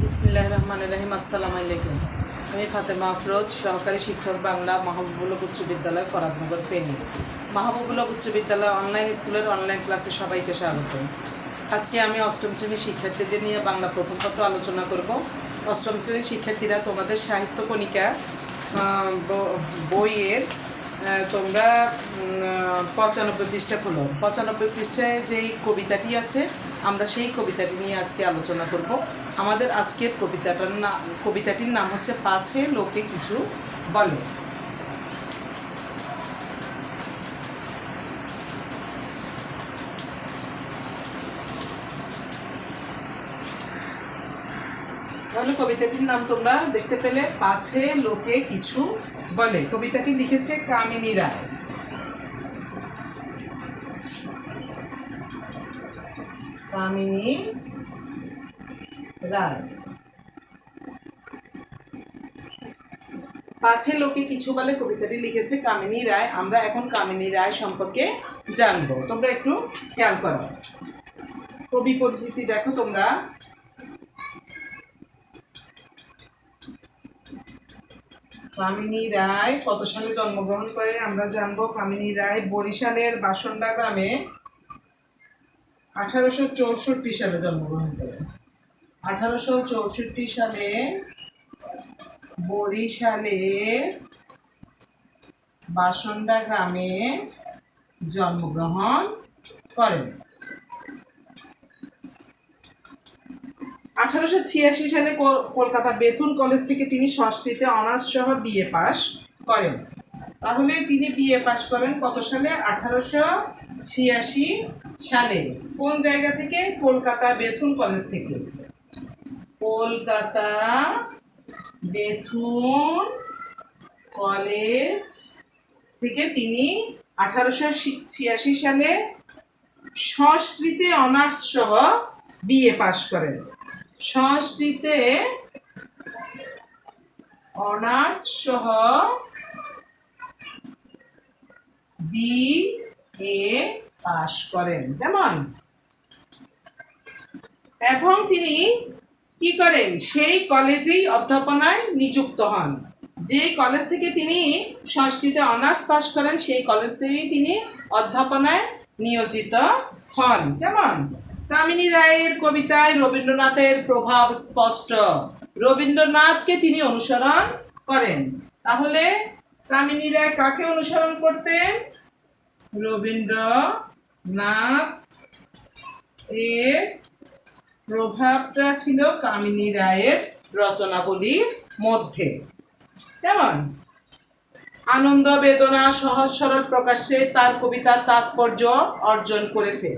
বিসমিল্লাহির রহমানির রহিম। আসসালামু আলাইকুম। আমি ফাতেমা আফরোজ, সহকারী শিক্ষক, বাংলা, মাহবুবুল্লাহ উচ্চ বিদ্যালয়, ফরাদনগর, ফেনী। মাহবুবুল্লাহ উচ্চ বিদ্যালয় অনলাইন স্কুলের অনলাইন ক্লাসে সবাইকে স্বাগত। আজকে আমি অষ্টম শ্রেণীর শিক্ষার্থীদের নিয়ে বাংলা প্রথম পত্র আলোচনা করব। অষ্টম শ্রেণীর শিক্ষার্থীরা তোমাদের সাহিত্য কণিকা বইয়ের তোমরা 95 পৃষ্ঠা খোলো। 95 পৃষ্ঠায় যেই কবিতাটি আছে, আমরা সেই কবিতাটি নিয়ে আজকে আলোচনা করব। আমাদের আজকের কবিতাটির নাম হচ্ছে পাছে লোকে কিছু বলে। তাহলে কবিতাটির নাম তোমরা দেখতে পেলে, পাছে লোকে কিছু বলে। কবিতাটি লিখেছে কামিনী রায়। কামিনী রায়। পাছে লোকে কিছু বলে কবিতাটি লিখেছে কামিনী রায়। আমরা এখন কামিনী রায় সম্পর্কে জানবো। তোমরা একটু খেয়াল করো, কবি পরিচিতি দেখো তোমরা। কামিনী রায় কত সালে জন্মগ্রহণ করে আমরা জানবো। কামিনী রায় বরিশালের বাসন্ডা গ্রামে 1864 সালে জন্মগ্রহণ করে। 1864 সালে বরিশালের বাসন্ডা গ্রামে জন্মগ্রহণ করেন। 1886 সালে কলকাতা বেথুন কলেজ থেকে তিনি সংস্কৃতে অনার্স সহ বিএ পাস করেন। তাহলে তিনি বিএ পাস করেন কত সালে? 1886 সালে। কোন জায়গা থেকে? কলকাতা বেথুন কলেজ থেকে। কলকাতা বেথুন কলেজ থেকে তিনি 1886 সালে সংস্কৃতে অনার্স সহ বিএ পাস করেন। সংস্কৃতে অনার্স সহ বিএ পাস করেন। কেমন? এবং তিনি কি করেন? সেই কলেজেই অধ্যাপনায় নিযুক্ত হন। যে কলেজ থেকে তিনি সংস্কৃতে অনার্স পাস করেন, সেই কলেজ থেকেই তিনি অধ্যাপনায় নিয়োজিত হন। কেমন? কামিনী রায়ের কবিতায় রবীন্দ্রনাথের প্রভাব স্পষ্ট। রবীন্দ্রনাথকে তিনি অনুসরণ করেন। তাহলে কামিনী রায় কাকে অনুসরণ করতেন? রবীন্দ্রনাথ এর প্রভাবটা ছিল কামিনী রায়ের রচনাবলীর মধ্যে। কেমন? আনন্দ, বেদনা, সহজ সরল প্রকাশে তার কবিতা তাৎপর্য অর্জন করেছে।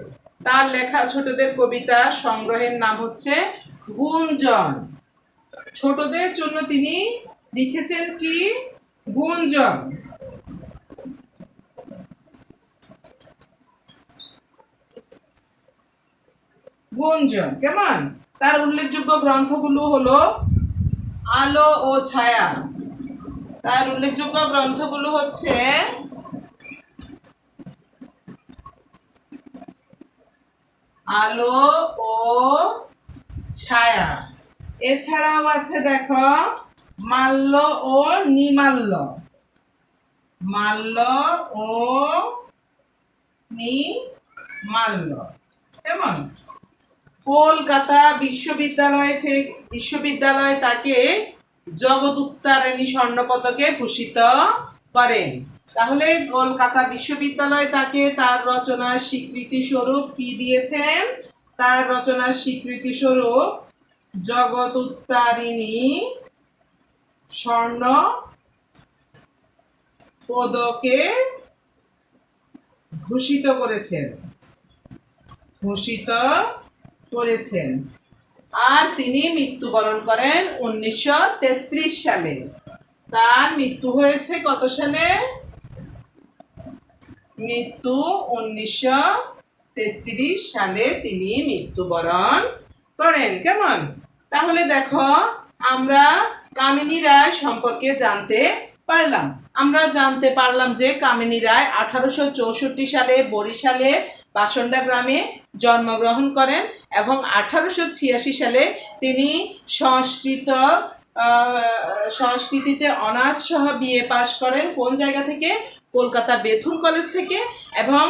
তার লেখা ছোটদের কবিতা সংগ্রহের নাম হচ্ছে গুঞ্জন। ছোটদের জন্য তিনি লিখেছেন কি? গুঞ্জন। গুঞ্জন। কেমন? তার উল্লেখযোগ্য গ্রন্থগুলো হলো আলো ও ছায়া। তার উল্লেখযোগ্য গ্রন্থগুলো হচ্ছে আলো ও ছায়া। এছাড়াও আছে দেখো মাল্য ও নিমাল্য। মাল্য ও নিমাল্য। কেমন? কলকাতা বিশ্ববিদ্যালয় তাকে জগদুত্তারিণী স্বর্ণপদকে ভূষিত করেন। তাহলে কলকাতা বিশ্ববিদ্যালয় তাকে তার রচনার স্বীকৃতি স্বরূপ কি দিয়েছেন? তার রচনার স্বীকৃতি স্বরূপ জগদুত্তারিণী স্বর্ণ পদকে ভূষিত করেছেন। আর তিনি মৃত্যুবরণ করেন 1933 সালে। তার মৃত্যু হয়েছে কত সালে? মৃত্যু 1933 সালে তিনি মৃত্যুবরণ করেন। কেমন? তাহলে দেখো আমরা কামিনী রায় সম্পর্কে জানতে পারলাম। আমরা জানতে পারলাম যে কামিনী রায় 1864 সালে বরিশালে পাষণ্ডা গ্রামে জন্মগ্রহণ করেন এবং 1886 সালে তিনি সংস্কৃতিতে অনার্স সহ বিএ পাশ করেন। কোন জায়গা থেকে? কলকাতা বেথুন কলেজ থেকে। এবং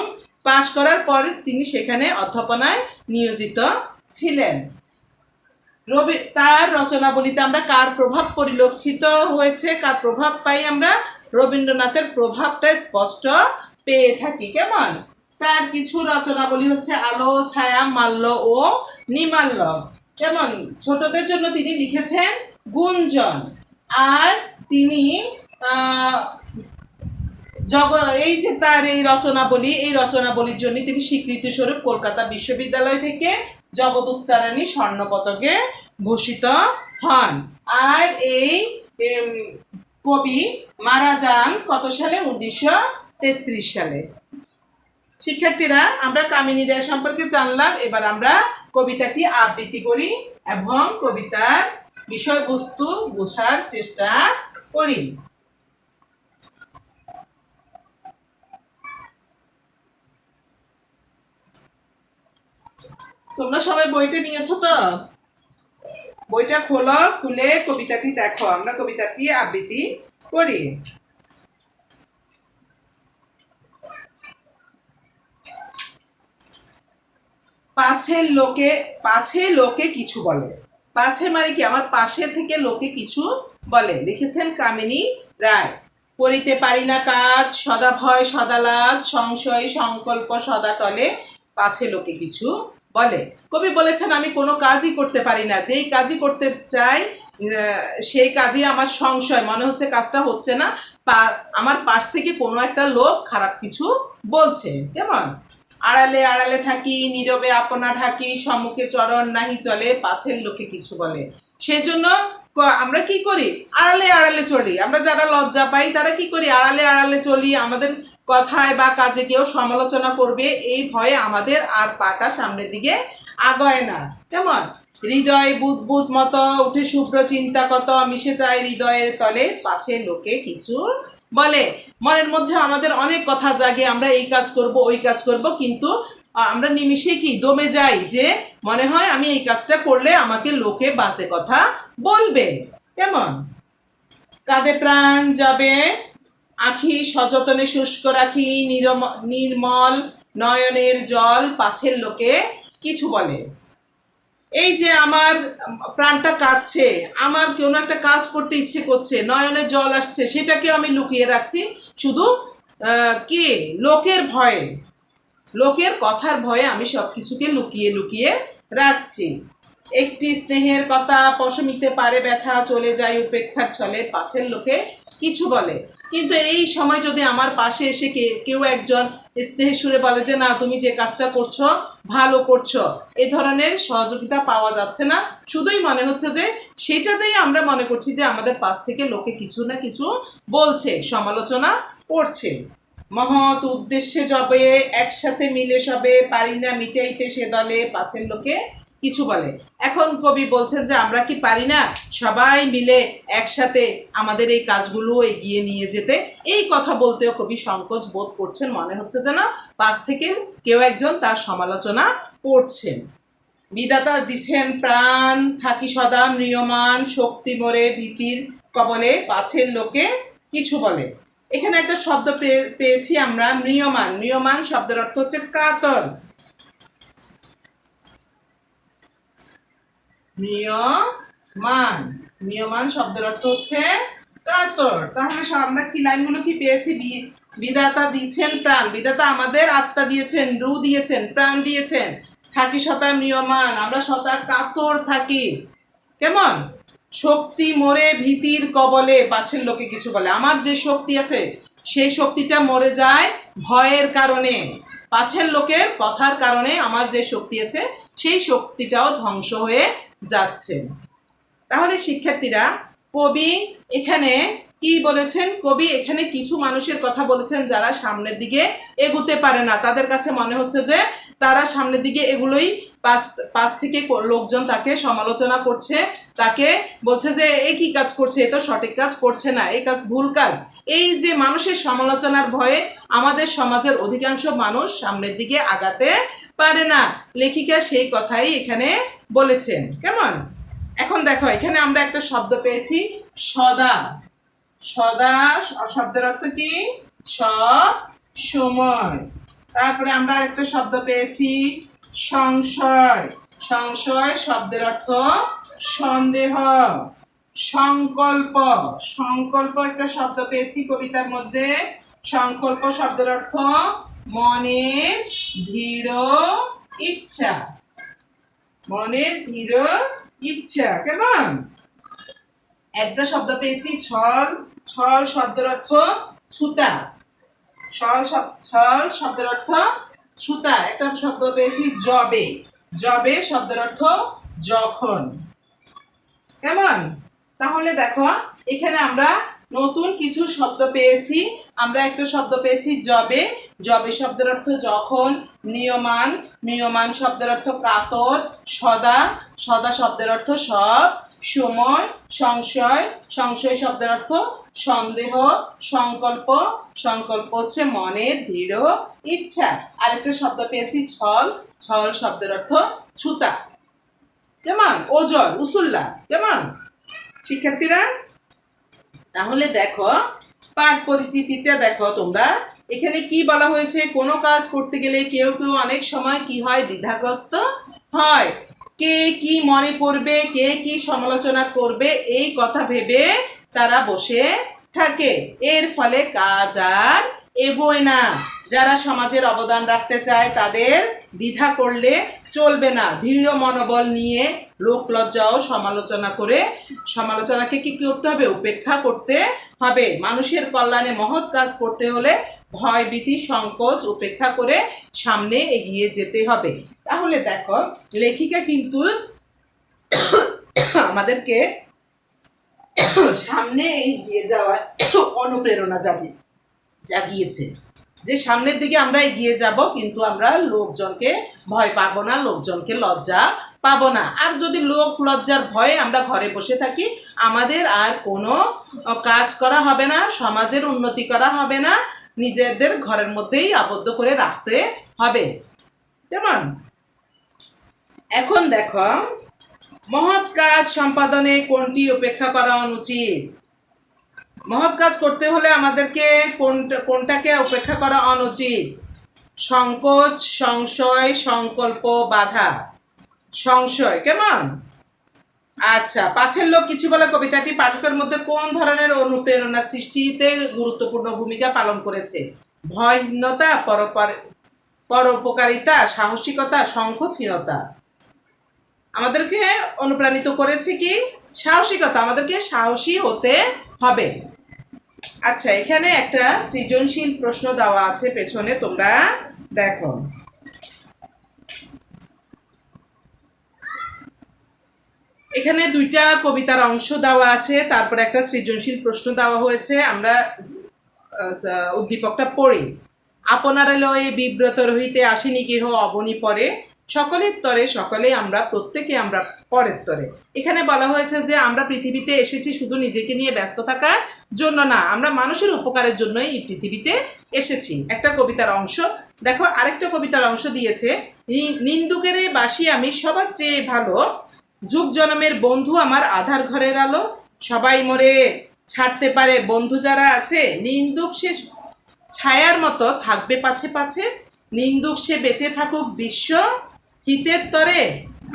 পাশ করার পর তিনি সেখানে অধ্যাপনায় নিয়োজিত ছিলেন। তার রচনাবলিতে আমরা কার প্রভাব পরিলক্ষিত হয়েছে, কার প্রভাব পাই আমরা? রবীন্দ্রনাথের প্রভাবটা স্পষ্ট পেয়ে থাকি। কেমন? তার কিছু রচনাবলী হচ্ছে আলো, ছায়া, মাল্য ও নিমাল্য। কেমন? ছোটদের জন্য তিনি লিখেছেন গুঞ্জন। আর তিনি এই যে তার এই রচনাবলীর জন্য তিনি স্বীকৃতি স্বরূপ কলকাতা বিশ্ববিদ্যালয় থেকে জগৎ উত্তরাণী স্বর্ণ পদকে ভূষিত হন। আর এই কবি মারা যান কত সালে? 1933 সালে। শিক্ষার্থীরা, আমরা কামিনী রায় সম্পর্কে জানলাম। এবার আমরা কবিতাটি আবৃত্তি করি এবং কবিতার বিষয়বস্তু বোঝার চেষ্টা করি। তোমরা সবাই বইটা নিয়েছো তো? বইটা খোলো, খুলে কবিতাটি দেখো। আমরা কবিতাটি আবৃত্তি করি। পাছে লোকে কিছু বলে। পাছে মানে কি? আমার পাশে থেকে লোকে কিছু বলে। লিখেছেন কামিনী রায়। করিতে পারি না কাজ, সদা ভয় সদা লাজ, সংশয় সংকল্প সদা টলে, পাছে লোকে কিছু বলে। কবি বলেছেন আমি কোনো কাজই করতে পারি না। যেই কাজই করতে চাই সেই কাজে আমার সংশয়, মনে হচ্ছে কাজটা হচ্ছে না। আমার পাশ থেকে কোনো একটা লোক খারাপ কিছু বলছে। কেমন? আড়ালে আড়ালে থাকি, নীরবে আপনা ঢাকি, সম্মুখে চরণ নাহি চলে, পাছের লোকে কিছু বলে। সেজন্য আমরা কি করি? আড়ালে আড়ালে চলি। আমরা যারা লজ্জা পাই তারা কি করি? আড়ালে আড়ালে চলি। আমাদের কথায় বা কাজে কেউ সমালোচনা করবে এই ভয়ে আমাদের আর পাটা সামনের দিকে আগায় না। কেমন? হৃদয় বুদবুদ মতো উঠে শুভ্র চিন্তা কত, মিশে যায় হৃদয়ের তলে, পাছে লোকে কিছু বলে। মনের মধ্যে আমাদের অনেক কথা জাগে, আমরা এই কাজ করব ওই কাজ করব, কিন্তু আমরা নিমিষে কি দমে যাই যে মনে হয় আমি এই কাজটা করলে আমাকে লোকে বাজে কথা বলবে। কেমন? কাঁধে প্রাণ যাবে, আখি সযতনে শুষ্ক রাখি, নির্মল নয়নের জল, পাছের লোকে কিছু বলে। এই যে আমার প্রাণটা কাঁদছে, আমার কোনো একটা কাজ করতে ইচ্ছে করছে, নয়নে জল আসছে, সেটাকেও আমি লুকিয়ে রাখছি শুধু কি? লোকের ভয়ে, লোকের কথার ভয়ে আমি সব কিছুকে লুকিয়ে লুকিয়ে রাখছি। একটি স্নেহের কথা পশমিতে পারে ব্যথা, চলে যায় উপেক্ষার ছলে, পাছের লোকে কিছু বলে। কিন্তু এই সময় যদি আমার পাশে এসে কেউ একজন স্নেহের সুরে বলে যে না তুমি যে কাজটা করছো ভালো করছো, এই ধরনের সহযোগিতা পাওয়া যাচ্ছে না, শুধুই মনে হচ্ছে যে সেটাতেই আমরা মনে করছি যে আমাদের পাশ থেকে লোকে কিছু না কিছু বলছে, সমালোচনা করছে। মহৎ উদ্দেশ্যে যবে একসাথে মিলে সবে, পারি না মিটাইতে সে দলে, পাছের লোকে কিছু বলে। এখন কবি বলছেন যে আমরা কি পারি না সবাই মিলে একসাথে আমাদের এই কাজগুলো এগিয়ে নিয়ে যেতে? এই কথা বলতেও কবি সংকোচ বোধ করছেন। মনে হচ্ছে যেন পাশ থেকে কেউ একজন তার সমালোচনা করছেন। বিধাতা দিছেন প্রাণ, থাকি সদা ম্রিয়মান, শক্তি মরে ভীতির কবলে, পাছের লোকে কিছু বলে। এখানে একটা শব্দ পেয়েছি আমরা, ম্রিয়মান। ম্রিয়মান শব্দের অর্থ হচ্ছে কাতর। ম্রিয়মান শব্দের অর্থ হচ্ছে কাতর। তাহলে আমরা কি লাইনগুলো কি পেয়েছি? বিধাতা দিয়েছেন প্রাণ, বিধাতা আমাদের আত্মা দিয়েছেন, রু দিয়েছেন, প্রাণ দিয়েছেন। থাকি সদা ম্রিয়মান, আমরা সদা কাতর থাকি। কেমন? শক্তি মরে ভীতির কবলে, পাছের লোকে কিছু বলে। আমার যে শক্তি আছে সেই শক্তিটা মরে যায় ভয়ের কারণে, পাছের লোকের কথার কারণে আমার যে শক্তি আছে সেই শক্তিটাও ধ্বংস হয়ে যাচ্ছে। তাহলে শিক্ষার্থীরা, কবি এখানে কি বলেছেন? কবি এখানে কিছু মানুষের কথা বলেছেন যারা সামনের দিকে এগুতে পারে না। তাদের কাছে মনে হচ্ছে যে তারা সামনের দিকে এগুলোই পাশ পাশ থেকে লোকজন তাকে সমালোচনা করছে, তাকে বলছে যে এই কি কাজ করছে, এ তো সঠিক কাজ করছে না, এই কাজ ভুল কাজ। এই যে মানুষের সমালোচনার ভয়ে আমাদের সমাজের অধিকাংশ মানুষ সামনের দিকে আগাতে পারে না। লেখিকা সেই কথাই এখানে বলেছেন। কেমন? এখন দেখো এখানে আমরা একটা শব্দ পেয়েছি সদা। সদা শব্দের অর্থ কি? সব সময়। তারপরে আমরা আরেকটা শব্দ পেয়েছি সংশয়। সংশয় শব্দের অর্থ সন্দেহ। সংকল্প। সংকল্প একটা শব্দ পেয়েছি কবিতার মধ্যে। সংকল্প শব্দের অর্থ মনের দৃঢ় ইচ্ছা। মনের দৃঢ় ইচ্ছা। কেমন? একটা শব্দ পেয়েছি ছল। ছল শব্দের অর্থ ছুতা। ছল শব্দের অর্থ ছুতা। একটা শব্দ পেয়েছি যবে। যবে শব্দের অর্থ যখন। কেমন? তাহলে দেখো এখানে আমরা নতুন কিছু শব্দ পেয়েছি। আমরা একটা শব্দ পেয়েছি যবে। যবে শব্দের অর্থ যখন। নিয়মান। নিয়মান শব্দের অর্থ কাতর। সদা। সদা শব্দের অর্থ সব সময়। সংশয়। সংশয় শব্দের অর্থ সন্দেহ। সংকল্প। সংকল্প হচ্ছে মনের দৃঢ় ইচ্ছা। আরেকটা শব্দ পেয়েছি ছল। ছল শব্দের অর্থ ছুতা। কেমন? ওজল উসুল্লা। কেমন শিক্ষার্থীরা? তাহলে দেখো পাঠ পরিচিতিটা দেখো তোমরা। এখানে কি বলা হয়েছে? কোনো কাজ করতে গেলে কেউ কেউ অনেক সময় কি হয়? দ্বিধাগ্রস্ত হয়। কে কি মনে করবে, কে কি সমালোচনা করবে, এই কথা ভেবে তারা বসে থাকে। এর ফলে কাজ আর এগোয় না। যারা সমাজের অবদান রাখতে চায় তাদের দ্বিধা করলে চলবে না। দৃঢ় মনোবল নিয়ে লোক লজ্জাও সমালোচনা করে সমালোচনাকে কি করতে হবে? উপেক্ষা করতে হবে। মানুষের কল্যাণে মহৎ কাজ করতে হলে ভয় ভীতি সংকোচ উপেক্ষা করে সামনে এগিয়ে যেতে হবে। তাহলে দেখো লেখিকা কিন্তু আমাদেরকে সামনে এগিয়ে যাওয়ার অনুপ্রেরণা জাগিয়েছে যে সামনের দিকে আমরা এগিয়ে যাব, কিন্তু আমরা লোকজনকে ভয় পাবো না, লোকজনকে লজ্জা পাবো না। আর যদি লোক লজ্জার ভয়ে আমরা ঘরে বসে থাকি, আমাদের আর কোনো কাজ করা হবে না, সমাজের উন্নতি করা হবে না, নিজেদের ঘরের মধ্যেই আবদ্ধ করে রাখতে হবে। কেমন? এখন দেখো মহৎ কাজ সম্পাদনে কোনটি উপেক্ষা করা অনুচিত? মহৎ কাজ করতে হলে আমাদেরকে কোনটাকে উপেক্ষা করা অনুচিত? সংকোচ, সংশয়, সংকল্প, বাধা। সংশয়। কেমন? আচ্ছা, পাছের লোক কিছু বলে কবিতাটি পাঠকের মধ্যে কোন ধরনের অনুপ্রেরণা সৃষ্টিতে গুরুত্বপূর্ণ ভূমিকা পালন করেছে? ভয়হীনতা, পরোপকারিতা, সাহসিকতা, সংকোচহীনতা। আমাদেরকে অনুপ্রাণিত করেছে কি? সাহসিকতা। আমাদেরকে সাহসী হতে হবে। আচ্ছা, এখানে একটা সৃজনশীল প্রশ্ন দেওয়া আছে পেছনে, তোমরা দেখো। এখানে দুইটা কবিতার অংশ দেওয়া আছে, তারপরে একটা সৃজনশীল প্রশ্ন দেওয়া হয়েছে। আমরা উদ্দীপকটা পড়ি। আপনারা লয়ে বিব্রত রহিতে আসেনি কেহ অবনী পরে, সকলের তরে সকলে আমরা, প্রত্যেকে আমরা পরের তরে। এখানে বলা হয়েছে যে আমরা পৃথিবীতে এসেছি শুধু নিজেকে নিয়ে ব্যস্ত থাকার জন্য না, আমরা মানুষের উপকারের জন্যই এই পৃথিবীতে এসেছি। একটা কবিতার অংশ দেখো। আরেকটা কবিতার অংশ দিয়েছে, নিন্দুকের বাসি আমি সবার চেয়ে ভালো, যুগ জনমের বন্ধু আমার আধার ঘরের আলো, সবাই মরে ছাড়তে পারে বন্ধু যারা আছে, নিন্দুক সে ছায়ার মতো থাকবে পাছে পাছে, নিন্দুক সে বেঁচে থাকুক বিশ্ব হিতের তরে,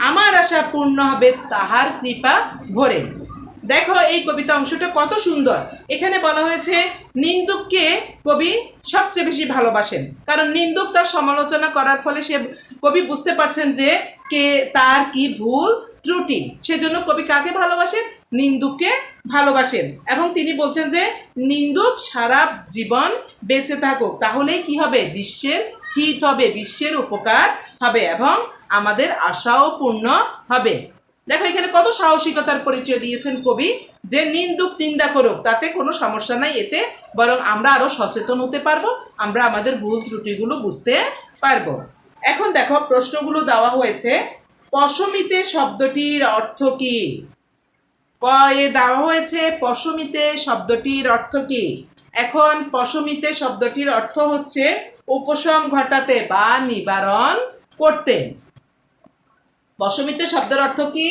আমার আশা পূর্ণ হবে তাহার কৃপা ভরে। দেখো এই কবিতা অংশটা কত সুন্দর। এখানে বলা হয়েছে নিন্দুককে কবি সবচেয়ে বেশি ভালোবাসেন, কারণ নিন্দুক তার সমালোচনা করার ফলে কবি বুঝতে পারছেন যে তার কি ভুল ত্রুটি, সেজন্য কবি কাকে ভালোবাসেন? নিন্দুককে ভালোবাসেন। এবং তিনি বলছেন যে নিন্দুক সারা জীবন বেঁচে থাকুক, তাহলেই কি হবে? বিশ্বের হিত হবে, বিশ্বের উপকার হবে এবং আমাদের আশাও পূর্ণ হবে। দেখো এখানে কত সাহসিকতার পরিচয় দিয়েছেন কবি, যে নিন্দুক নিন্দা করুক তাতে কোনো সমস্যা নাই, এতে বরং আমরা আরো সচেতন হতে পারবো, আমরা আমাদের ভুল ত্রুটিগুলো বুঝতে পারবো। এখন দেখো প্রশ্নগুলো দেওয়া হয়েছে, পশমিতে শব্দটির অর্থ কি? দেওয়া হয়েছে পশমিতে শব্দটির অর্থ কি? এখন পশমিতে শব্দটির অর্থ হচ্ছে উপশম ঘটাতে বা নিবারণ করতে। পশমিতে শব্দের অর্থ কি?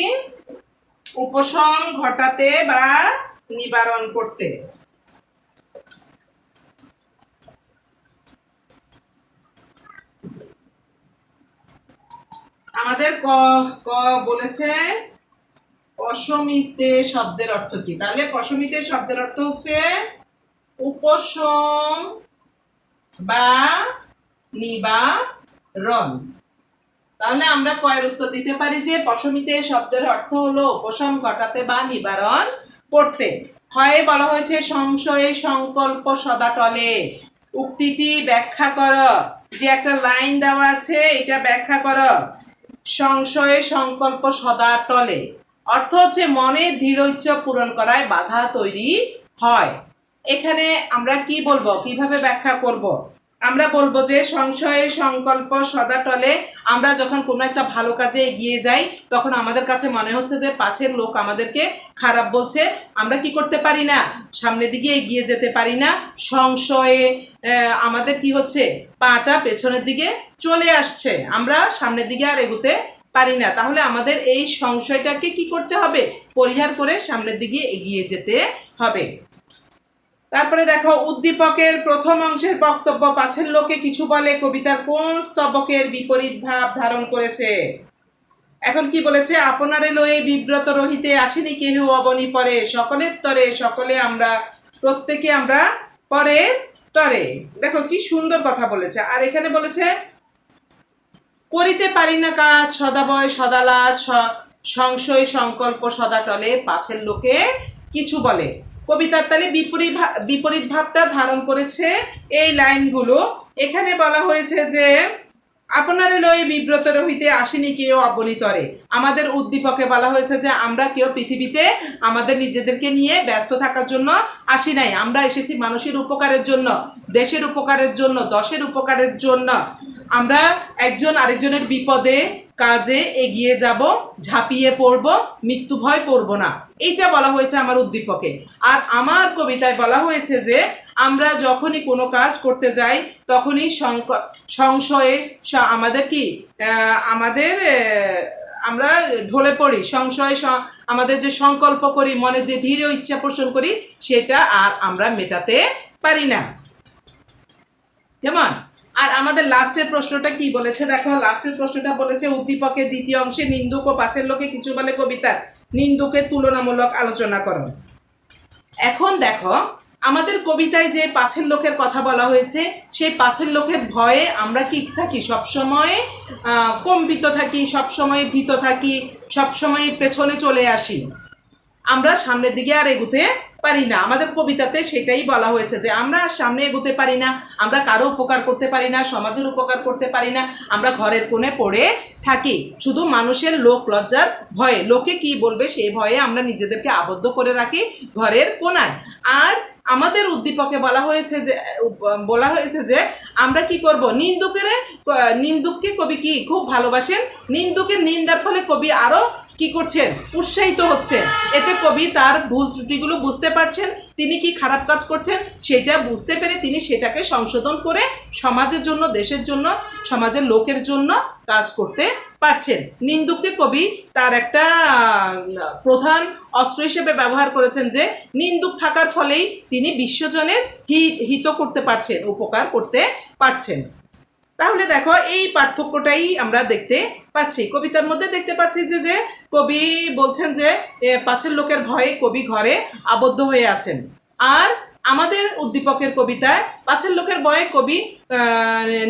উপশম ঘটাতে বা নিবারণ করতে। আমাদের ক ক বলেছে পশমিতে শব্দের অর্থ কি? তাহলে পশমিতে শব্দের অর্থ হচ্ছে উপশম বা নিবারণ। তাহলে আমরা কয়ের উত্তর দিতে পারি যে পশমিতে শব্দের অর্থ হলো উপশম ঘটাতে বা নিবারণ করতে। হয় বলা হয়েছে সংশয়ে সংকল্প সদা টলে। উক্তিটি ব্যাখ্যা করো। যে একটা লাইন দেওয়া আছে এটা ব্যাখ্যা করো। সংশয়ে সংকল্প সদা টলে অর্থ হচ্ছে মনের দৃঢ় ইচ্ছা পূরণ করায় বাধা তৈরি হয়। এখানে আমরা কি বলবো, কিভাবে ব্যাখ্যা করব? আমরা বলবো যে সংশয়ে সংকল্প সদা টলে, আমরা যখন কোনো একটা ভালো কাজে এগিয়ে যাই তখন আমাদের কাছে মনে হচ্ছে যে পাছের লোক আমাদেরকে খারাপ বলছে, আমরা কি করতে পারি না, সামনের দিকে এগিয়ে যেতে পারি না। সংশয়ে আমাদের কি হচ্ছে, পাটা পেছনের দিকে চলে আসছে, আমরা সামনের দিকে আর এগোতে পারি না। তাহলে আমাদের এই সংশয়টাকে কি করতে হবে, পরিহার করে সামনের দিকে এগিয়ে যেতে হবে। তারপরে দেখো উদ্দীপকের প্রথম অংশের বক্তব্য পাছের লোকে কিছু বলে কবিতার কোন স্তবকের বিপরীত ভাব ধারণ করেছে? এখন কি বলেছে, আপনারে লয়ে বিব্রত রহিতে আসেনি কেহ অবনি পরে, সকলের তরে সকলে আমরা, প্রত্যেকে আমরা পরের তরে। দেখো কি সুন্দর কথা বলেছে। আর এখানে বলেছে করিতে পারি না কাজ সদাবয় সদালাজ, সংশয় সংকল্প সদা টলে পাছের লোকে কিছু বলে। কবিতার তালে বিপরীত ভাবটা ধারণ করেছে এই লাইনগুলো। এখানে বলা হয়েছে যে আপনারে লয়ে বিব্রত রহিতে আসেনি কেউ অবনীতরে। আমাদের উদ্দীপকে বলা হয়েছে যে আমরা কেউ পৃথিবীতে আমাদের নিজেদেরকে নিয়ে ব্যস্ত থাকার জন্য আসি নাই, আমরা এসেছি মানুষের উপকারের জন্য, দেশের উপকারের জন্য, দশের উপকারের জন্য। আমরা একজন আরেকজনের বিপদে কাজে এগিয়ে যাব, ঝাঁপিয়ে পড়ব, মৃত্যু ভয় করব না, এইটা বলা হয়েছে আমার উদ্দীপকে। আর আমার কবিতায় বলা হয়েছে যে আমরা যখনই কোনো কাজ করতে যাই তখনই সংশয়ে আমাদের কি আমাদের আমরা ঢলে পড়ি, সংশয় আমাদের যে সংকল্প করি, মনে যে দৃঢ় ইচ্ছা পোষণ করি, সেটা আর আমরা মেটাতে পারি না। কেমন? আর আমাদের লাস্টের প্রশ্নটা কি বলেছে দেখো, লাস্টের প্রশ্নটা বলেছে উদ্দীপকের দ্বিতীয় অংশে নিন্দুক ও পাছের লোকে কিছু বলে কবিতা, নিন্দুকের তুলনামূলক আলোচনা করো। এখন দেখো আমাদের কবিতায় যে পাছের লোকের কথা বলা হয়েছে, সেই পাছের লোকের ভয়ে আমরা কি থাকি, সবসময় কম্পিত থাকি, সবসময় ভীত থাকি, সবসময় পেছনে চলে আসি, আমরা সামনের দিকে আর এগুতে পারি না। আমাদের কবিতাতে সেটাই বলা হয়েছে যে আমরা সামনে এগোতে পারি না, আমরা কারো উপকার করতে পারি না, সমাজের উপকার করতে পারি না, আমরা ঘরের কোণে পড়ে থাকি, শুধু মানুষের লোক লজ্জার ভয়ে, লোকে কি বলবে সেই ভয়ে আমরা নিজেদেরকে আবদ্ধ করে রাখি ঘরের কোণায়। আর আমাদের উদ্দীপকে বলা হয়েছে যে আমরা কি করব, নিন্দুককে কবি কি খুব ভালোবাসেন, নিন্দুকের নিন্দার ফলে কবি আরো কি করছেন, উৎসাহিত হচ্ছেন। এতে কবি তার ভুল ত্রুটিগুলো বুঝতে পারছেন, তিনি কি খারাপ কাজ করছেন সেটা বুঝতে পেরে তিনি সেটাকে সংশোধন করে সমাজের জন্য, দেশের জন্য, সমাজের লোকের জন্য কাজ করতে পারছেন। নিন্দুককে কবি তার একটা প্রধান অস্ত্র হিসেবে ব্যবহার করেছেন, যে নিন্দুক থাকার ফলেই তিনি বিশ্বজনের হিত করতে পারছেন, উপকার করতে পারছেন। তাহলে দেখো এই পার্থক্যটাই আমরা দেখতে পাচ্ছি কবিতার মধ্যে, দেখতে পাচ্ছি যে কবি বলছেন যে পাছের লোকের ভয়ে কবি ঘরে আবদ্ধ হয়ে আছেন। আর আমাদের উদ্দীপকের কবিতায় পাছের লোকের ভয়ে কবি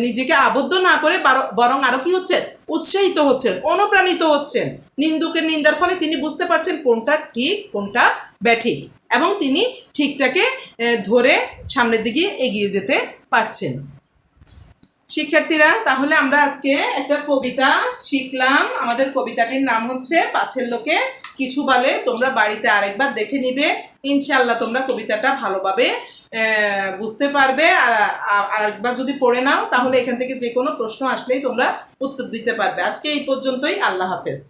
নিজেকে আবদ্ধ না করে বরং আরো কি হচ্ছেন, উৎসাহিত হচ্ছেন, অনুপ্রাণিত হচ্ছেন। নিন্দুকের নিন্দার ফলে তিনি বুঝতে পারছেন কোনটা ঠিক কোনটা ব্যাঠিক, এবং তিনি ঠিকটাকে ধরে সামনের দিকে এগিয়ে যেতে পারছেন। শিক্ষার্থীরা, তাহলে আমরা আজকে একটা কবিতা শিখলাম। আমাদের কবিতাটির নাম হচ্ছে পাছের লোকে কিছু বলে। তোমরা বাড়িতে আরেকবার দেখে নিবে, ইনশাআল্লাহ তোমরা কবিতাটা ভালোভাবে বুঝতে পারবে। আর একবার যদি পড়ে নাও তাহলে এখান থেকে যে কোনো প্রশ্ন আসলেই তোমরা উত্তর দিতে পারবে। আজকে এই পর্যন্তই। আল্লাহ হাফেজ।